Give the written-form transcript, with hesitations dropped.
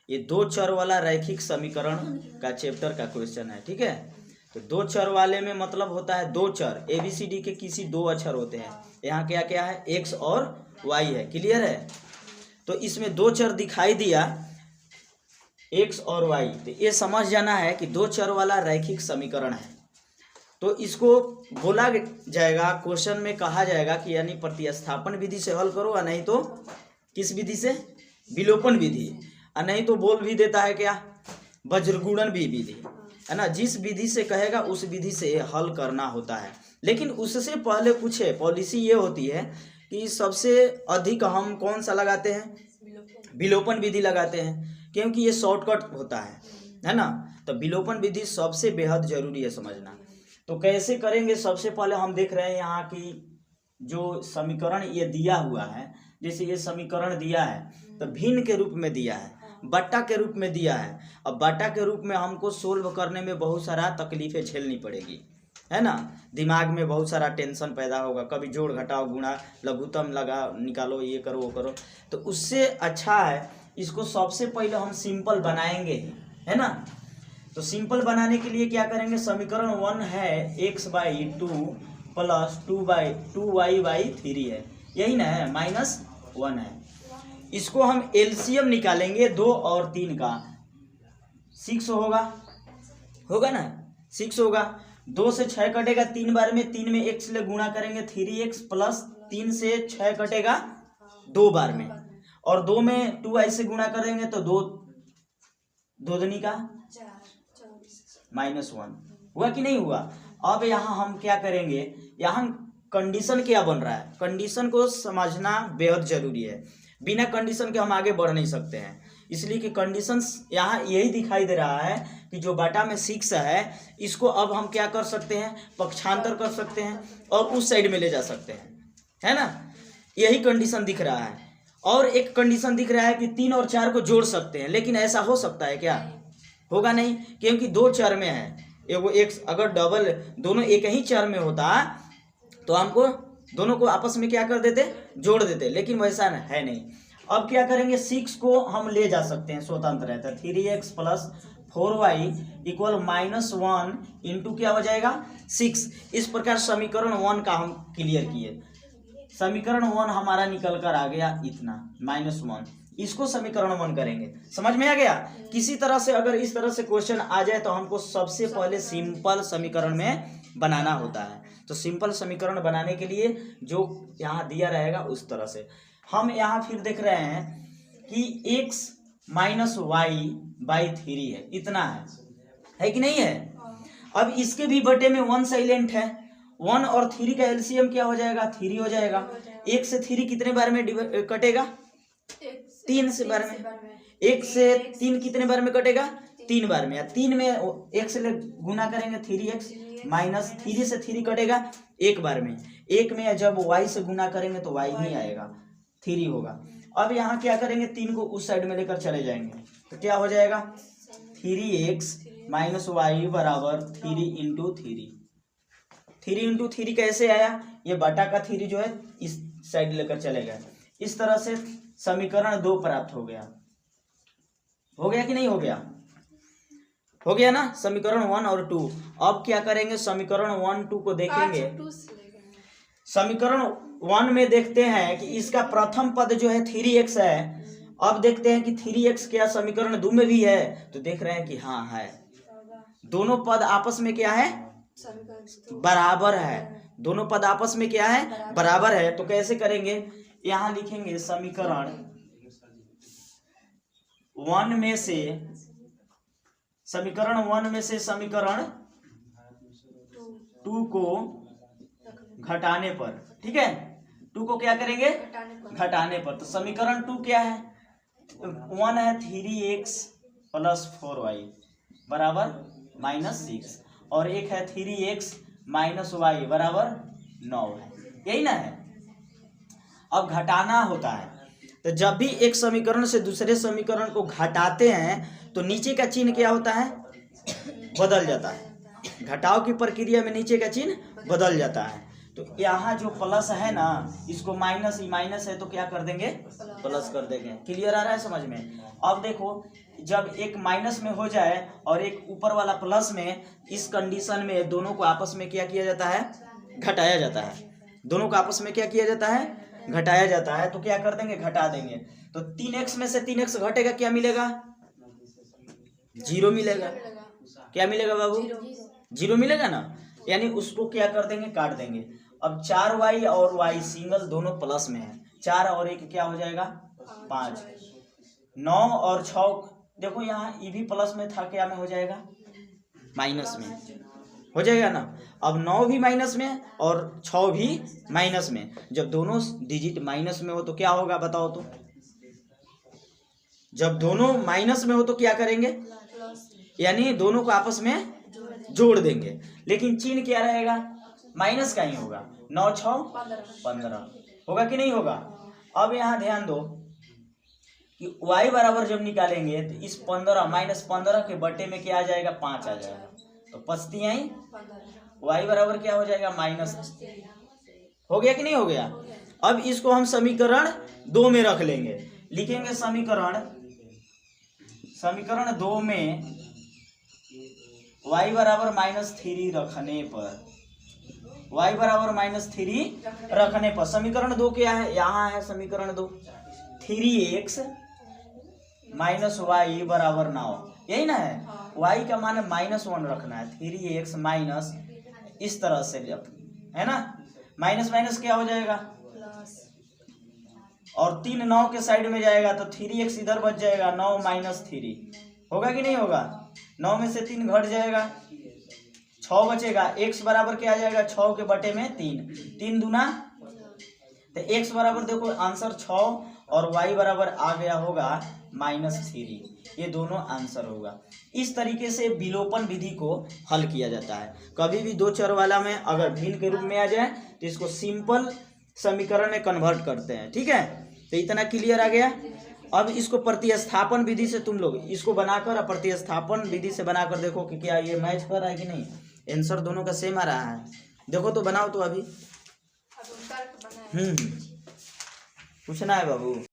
ये दो चर वाला रैखिक समीकरण का चैप्टर का क्वेश्चन है। ठीक है, तो दो चर वाले में मतलब होता है दो चर ABCD के किसी दो अक्षर होते हैं। यहाँ क्या क्या है, x और y है। क्लियर है, तो इसमें दो चर दिखाई दिया x और y, तो ये समझ जाना है कि दो चर वाला रैखिक समीकरण है। तो इसको बोला जाएगा, क्वेश्चन में कहा जाएगा कि यानी प्रतिस्थापन विधि से हल करो, और नहीं तो किस विधि से, विलोपन विधि, और नहीं तो बोल भी देता है क्या, वज्रगुणन विधि, है ना। जिस विधि से कहेगा उस विधि से हल करना होता है। लेकिन उससे पहले कुछ है, पॉलिसी ये होती है कि सबसे अधिक हम कौन सा लगाते हैं, विलोपन विधि लगाते हैं, क्योंकि ये शॉर्टकट होता है ना। तो विलोपन विधि सबसे बेहद जरूरी है समझना। तो कैसे करेंगे, सबसे पहले हम देख रहे हैं यहाँ की जो समीकरण ये दिया हुआ है, जैसे ये समीकरण दिया है तो भिन्न के रूप में दिया है, बट्टा के रूप में दिया है। अब बट्टा के रूप में हमको सोल्व करने में बहुत सारा तकलीफें झेलनी पड़ेगी, है ना। दिमाग में बहुत सारा टेंशन पैदा होगा, कभी जोड़ घटाओ गुणा लघुत्तम लगा निकालो, ये करो वो करो। तो उससे अच्छा है इसको सबसे पहले हम सिंपल बनाएंगे, है ना। तो सिंपल बनाने के लिए क्या करेंगे, समीकरण 1 है x/2 प्लस 2y/3 है, यही ना है, -1 है। इसको हम एलसीएम निकालेंगे 2 और 3 का, 6 होगा ना, 6 होगा। 2 से 6 कटेगा 3 बार में, 3 में x ले गुणा करेंगे 3x प्लस 3 से 6 कटेगा 2 बार में, और 2 में 2y से गुणा करेंगे तो 2 दूनी का -1 हुआ कि नहीं हुआ। अब यहाँ हम क्या करेंगे, यहाँ कंडीशन क्या बन रहा है, कंडीशन को समझना बेहद जरूरी है। बिना कंडीशन के हम आगे बढ़ नहीं सकते हैं, इसलिए कि कंडीशन यहाँ यही दिखाई दे रहा है कि जो बटा में 6 है इसको अब हम क्या कर सकते हैं, पक्षांतर कर सकते हैं और उस साइड में ले जा सकते हैं, है ना। यही कंडीशन दिख रहा है। और एक कंडीशन दिख रहा है कि 3 और 4 को जोड़ सकते हैं, लेकिन ऐसा हो सकता है क्या, होगा नहीं, क्योंकि दो चर में है। एगो x अगर डबल दोनों एक ही चर में होता तो हमको दोनों को आपस में क्या कर देते, जोड़ देते, लेकिन वैसा है नहीं। अब क्या करेंगे, 6 को हम ले जा सकते हैं, स्वतंत्र रहता है। 3x plus 4y equal -1 into क्या हो जाएगा 6। इस प्रकार समीकरण 1 का हम क्लियर किए। समीकरण 1 हमारा निकल कर आ गया इतना, -1। इसको समीकरण 1 करेंगे, समझ में आ गया। किसी तरह से अगर इस तरह से क्वेश्चन आ जाए तो हमको सबसे पहले सिंपल समीकरण में बनाना होता है। तो सिंपल समीकरण बनाने के लिए जो यहाँ दिया रहेगा उस तरह से हम यहाँ फिर देख रहे हैं कि x - y/3 है, इतना है कि नहीं है। अब इसके भी बटे में 1 साइलेंट है, 1 और 3 का एलसीएम क्या हो जाएगा, 3 हो जाएगा। 1 से 3 कितने बार में कटेगा, 3 से बार में। 1 से 3 कितने बार में कटेगा, 3 बार में। 3 में x से गुना करेंगे 3x माइनस 3 से 3 कटेगा 1 बार में। 1 में जब y से गुना करेंगे तो y ही आएगा, 3 होगा। अब यहाँ क्या करेंगे, 3 को उस साइड में लेकर चले जाएंगे तो क्या हो जाएगा 3x माइनस y बराबर 3 इंटू 3। 3 इंटू 3 कैसे आया, ये बटा का 3 जो है इस साइड लेकर चले गए। इस तरह से समीकरण 2 प्राप्त हो गया कि नहीं हो गया, हो गया ना समीकरण 1 और 2। अब क्या करेंगे, समीकरण 1 2 को देखेंगे। समीकरण 1 में देखते हैं कि इसका प्रथम पद जो है 3x है। अब देखते हैं कि 3x क्या समीकरण 2 में भी है, तो देख रहे हैं कि हाँ है। दोनों पद आपस में क्या है, बराबर है। दोनों पद आपस में क्या है, बराबर है। तो कैसे करेंगे, यहाँ लिखेंगे समीकरण 1 में से समीकरण 2 को घटाने पर, ठीक है, 2 को क्या करेंगे, घटाने पर। तो समीकरण 2 क्या है, 1 है 3x प्लस 4y बराबर -6, और एक है 3x माइनस y बराबर 9 है, यही ना है। अब घटाना होता है, तो जब भी एक समीकरण से दूसरे समीकरण को घटाते हैं तो नीचे का चिन्ह क्या होता है, बदल जाता है। घटाव की प्रक्रिया में नीचे का चिन्ह बदल जाता है। तो यहाँ जो प्लस है ना, इसको माइनस, ही माइनस है तो क्या कर देंगे, प्लस कर देंगे। क्लियर आ रहा है समझ में? अब देखो, जब एक माइनस में हो जाए और एक ऊपर वाला प्लस में, इस कंडीशन में दोनों को आपस में क्या किया जाता है, घटाया जाता है। दोनों को आपस में क्या किया जाता है, घटाया जाता है। तो क्या कर देंगे, घटा देंगे। तो 3x में से 3x घटेगा, क्या मिलेगा, 0 मिलेगा। क्या मिलेगा बाबू, 0 मिलेगा ना। यानी उसको क्या कर देंगे, काट देंगे। अब 4y और y सिंगल दोनों प्लस में है, 4 और 1 क्या हो जाएगा, 5। 9 और 6 देखो यहाँ ये भी प्लस में था, क्या में हो जाएगा, माइनस में हो जाएगा ना। अब 9 भी माइनस में और 6 भी माइनस में। जब दोनों डिजिट माइनस में हो तो क्या होगा बताओ तो? जब दोनों माइनस में हो तो क्या करेंगे, यानी दोनों को आपस में जोड़ देंगे। लेकिन चिन्ह क्या रहेगा, माइनस का ही होगा। 9 6 15 होगा कि नहीं होगा। अब यहाँ ध्यान दो कि y बराबर जब निकालेंगे तो इस 15 माइनस 15 के बटे में क्या आ जाएगा, 5 आ जाएगा। तो पचती आई y बराबर क्या हो जाएगा, माइनस। हो गया कि नहीं हो गया। अब इसको हम समीकरण 2 में रख लेंगे। लिखेंगे समीकरण 2 में y बराबर -3 रखने पर, y बराबर -3 रखने पर समीकरण 2 क्या है, यहाँ है समीकरण 2, 3x माइनस वाई बराबर 9, यही ना है। y का मान -1 रखना है, 3x माइनस इस तरह से है ना, माइनस माइनस क्या हो जाएगा, और 3 9 के साइड में जाएगा तो 3x इधर बच जाएगा, 9 - 3 होगा कि नहीं होगा। 9 में से 3 घट जाएगा, 6 बचेगा। x बराबर क्या आ जाएगा, 6 के बटे में 3, 3 दूना, तो x बराबर देखो आंसर 6 और y बराबर आ गया होगा -3। ये दोनों आंसर होगा। इस तरीके से विलोपन विधि को हल किया जाता है। कभी भी दो चर वाला में अगर भिन्न के रूप में आ जाए तो इसको सिंपल समीकरण में कन्वर्ट करते हैं। ठीक है, तो इतना क्लियर आ गया। अब इसको प्रतिस्थापन विधि से तुम लोग इसको बनाकर प्रतिस्थापन विधि से बनाकर देखो कि क्या ये मैच कर रहा है कि नहीं, आंसर दोनों का सेम आ रहा है। देखो तो बनाओ तो अभी। पूछना है बाबू।